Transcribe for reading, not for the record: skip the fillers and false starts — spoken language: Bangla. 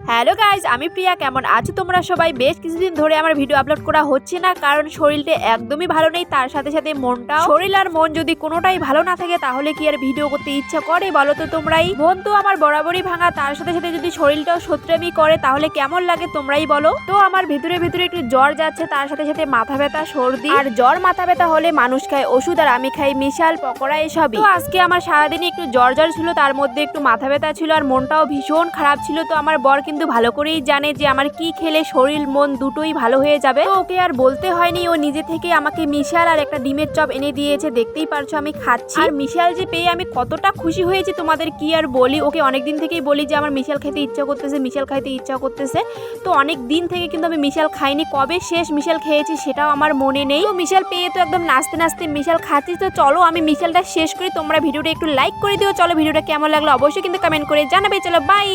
হ্যালো গাইজ, আমি প্রিয়া। কেমন আছো তোমরা সবাই? বেশ কিছুদিন ধরে আমার ভিডিও আপলোড করা হচ্ছে না, কারণ শরীরটা একদমই ভালো নেই, তার সাথে সাথে মনটাও। শরীর আর মন যদি কোনোটাই ভালো না থাকে তাহলে কি আর ভিডিও করতে ইচ্ছা করে বলো তো তোমরাই? মন তো আমার বরাবরই ভাঙা, তার সাথে সাথে যদি শরীরটাও সত্রামি করে তাহলে কেমন লাগে তোমরাই বলো তো। আমার ভিতরে ভিতরে একটু জ্বর যাচ্ছে, তার সাথে সাথে মাথা ব্যথা, সর্দি। আর জ্বর মাথা ব্যথা হলে মানুষ খায় ওষুধ, আর আমি খাই মিশাল, পকোড়া, এসবই। তো আজকে আমার সারাদিনই একটু জ্বর ছিল, তার মধ্যে একটু মাথা ব্যথা ছিল, আর মনটাও ভীষণ খারাপ ছিল। তো আমার বর কিন্তু ভালো করেই জানে যে আমার কি খেলে শরীর মন দুটোই ভালো হয়ে যাবে। তো ওকে আর বলতে হয়নি, ও নিজে থেকে আমাকে মিশাল আর একটা ডিমের চপ এনে দিয়েছে। দেখতেই পারছো আমি খাচ্ছি। আর মিশাল যে পেয়ে আমি কতটা খুশি হয়েছি তোমাদের কি আর বলি। ওকে অনেকদিন থেকেই বলি যে আমার মিশাল খেতে ইচ্ছা করতেছে, মিশাল খাইতে ইচ্ছা করতেছে। তো অনেক দিন থেকে কিন্তু আমি মিশাল খাইনি। কবে শেষ মিশাল খেয়েছি সেটাও আমার মনে নেই। তো মিশাল পেয়ে তো একদম নাচতে নাচতে মিশাল খাচ্ছি। তো চলো আমি মিশালটা শেষ করি, তোমরা ভিডিওটা একটু লাইক করে দিও। চলো ভিডিওটা কেমন লাগলো অবশ্যই কিন্তু কমেন্ট করে জানাবে। চলো বাই।